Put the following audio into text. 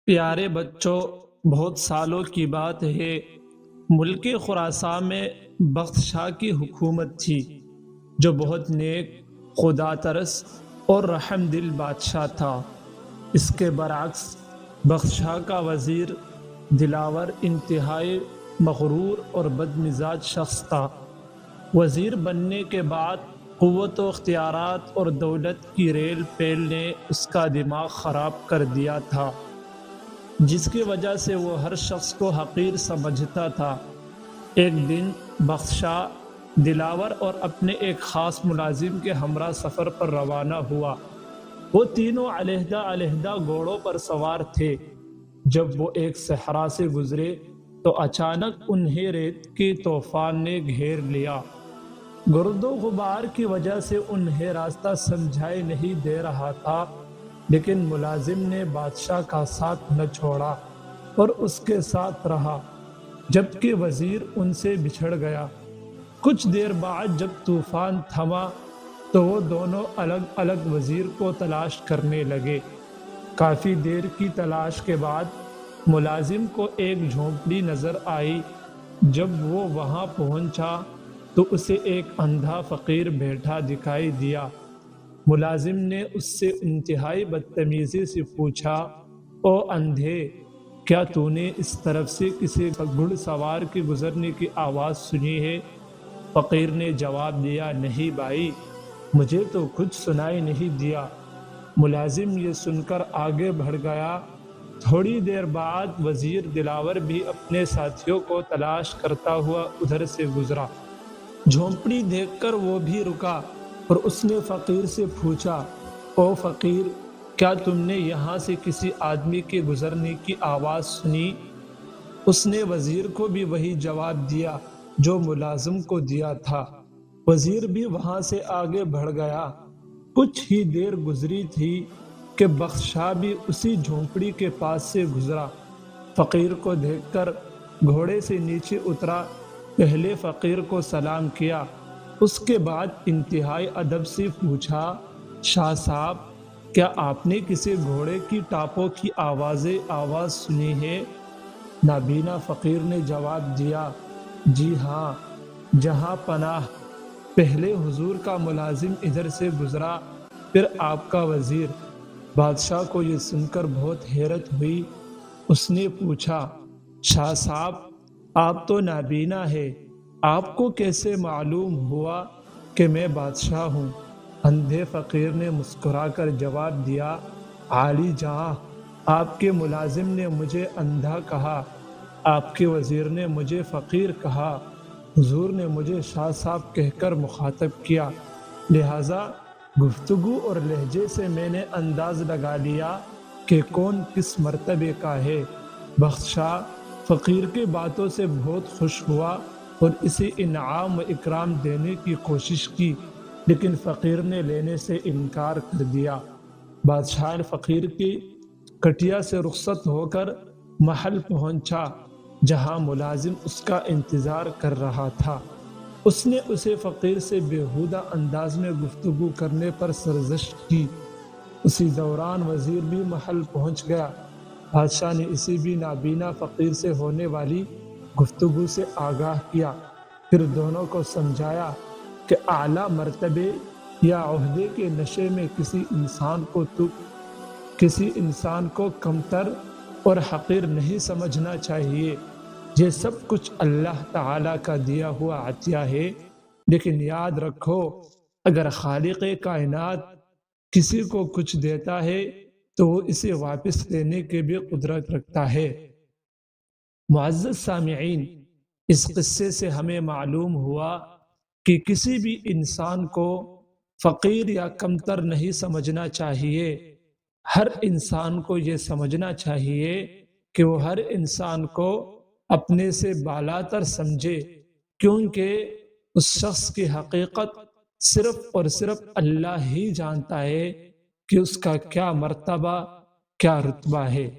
پیارے بچوں، بہت سالوں کی بات ہے، ملک خراسان میں بخت شاہ کی حکومت تھی جو بہت نیک، خدا ترس اور رحم دل بادشاہ تھا۔ اس کے برعکس بخت شاہ کا وزیر دلاور انتہائی مغرور اور بد مزاج شخص تھا۔ وزیر بننے کے بعد قوت و اختیارات اور دولت کی ریل پیل نے اس کا دماغ خراب کر دیا تھا، جس کی وجہ سے وہ ہر شخص کو حقیر سمجھتا تھا۔ ایک دن بخت شاہ دلاور اور اپنے ایک خاص ملازم کے ہمراہ سفر پر روانہ ہوا۔ وہ تینوں علیحدہ علیحدہ گھوڑوں پر سوار تھے۔ جب وہ ایک صحرا سے گزرے تو اچانک انہیں ریت کے طوفان نے گھیر لیا۔ گرد و غبار کی وجہ سے انہیں راستہ سمجھائی نہیں دے رہا تھا، لیکن ملازم نے بادشاہ کا ساتھ نہ چھوڑا اور اس کے ساتھ رہا، جبکہ وزیر ان سے بچھڑ گیا۔ کچھ دیر بعد جب طوفان تھما تو وہ دونوں الگ الگ وزیر کو تلاش کرنے لگے۔ کافی دیر کی تلاش کے بعد ملازم کو ایک جھونپڑی نظر آئی۔ جب وہ وہاں پہنچا تو اسے ایک اندھا فقیر بیٹھا دکھائی دیا۔ ملازم نے اس سے انتہائی بدتمیزی سے پوچھا، او اندھے، کیا تو نے اس طرف سے کسی گھڑ سوار کے گزرنے کی آواز سنی ہے؟ فقیر نے جواب دیا، نہیں بھائی، مجھے تو کچھ سنائی نہیں دیا۔ ملازم یہ سن کر آگے بڑھ گیا۔ تھوڑی دیر بعد وزیر دلاور بھی اپنے ساتھیوں کو تلاش کرتا ہوا ادھر سے گزرا۔ جھونپڑی دیکھ کر وہ بھی رکا اور اس نے فقیر سے پوچھا، او فقیر، کیا تم نے یہاں سے کسی آدمی کے گزرنے کی آواز سنی؟ اس نے وزیر کو بھی وہی جواب دیا جو ملازم کو دیا تھا۔ وزیر بھی وہاں سے آگے بڑھ گیا۔ کچھ ہی دیر گزری تھی کہ بخت شاہ بھی اسی جھونپڑی کے پاس سے گزرا۔ فقیر کو دیکھ کر گھوڑے سے نیچے اترا، پہلے فقیر کو سلام کیا، اس کے بعد انتہائی ادب سے پوچھا، شاہ صاحب، کیا آپ نے کسی گھوڑے کی ٹاپوں کی آواز سنی ہے؟ نابینا فقیر نے جواب دیا، جی ہاں، جہاں پناہ، پہلے حضور کا ملازم ادھر سے گزرا، پھر آپ کا وزیر۔ بادشاہ کو یہ سن کر بہت حیرت ہوئی۔ اس نے پوچھا، شاہ صاحب، آپ تو نابینا ہے، آپ کو کیسے معلوم ہوا کہ میں بادشاہ ہوں؟ اندھے فقیر نے مسکرا کر جواب دیا، عالی جہاں، آپ کے ملازم نے مجھے اندھا کہا، آپ کے وزیر نے مجھے فقیر کہا، حضور نے مجھے شاہ صاحب کہہ کر مخاطب کیا، لہٰذا گفتگو اور لہجے سے میں نے انداز لگا لیا کہ کون کس مرتبے کا ہے۔ بخت شاہ فقیر کی باتوں سے بہت خوش ہوا اور اسے انعام و اکرام دینے کی کوشش کی، لیکن فقیر نے لینے سے انکار کر دیا۔ بادشاہ فقیر کی کٹیا سے رخصت ہو کر محل پہنچا، جہاں ملازم اس کا انتظار کر رہا تھا۔ اس نے اسے فقیر سے بیہودہ انداز میں گفتگو کرنے پر سرزنش کی۔ اسی دوران وزیر بھی محل پہنچ گیا۔ بادشاہ نے اسے بھی نابینا فقیر سے ہونے والی گفتگو سے آگاہ کیا، پھر دونوں کو سمجھایا کہ اعلیٰ مرتبے یا عہدے کے نشے میں کسی انسان کو کمتر اور حقیر نہیں سمجھنا چاہیے۔ یہ سب کچھ اللہ تعالیٰ کا دیا ہوا عطیہ ہے، لیکن یاد رکھو، اگر خالق کائنات کسی کو کچھ دیتا ہے تو وہ اسے واپس لینے کی بھی قدرت رکھتا ہے۔ معزز سامعین، اس قصے سے ہمیں معلوم ہوا کہ کسی بھی انسان کو فقیر یا کمتر نہیں سمجھنا چاہیے۔ ہر انسان کو یہ سمجھنا چاہیے کہ وہ ہر انسان کو اپنے سے بالاتر سمجھے، کیونکہ اس شخص کی حقیقت صرف اور صرف اللہ ہی جانتا ہے کہ اس کا کیا مرتبہ، کیا رتبہ ہے۔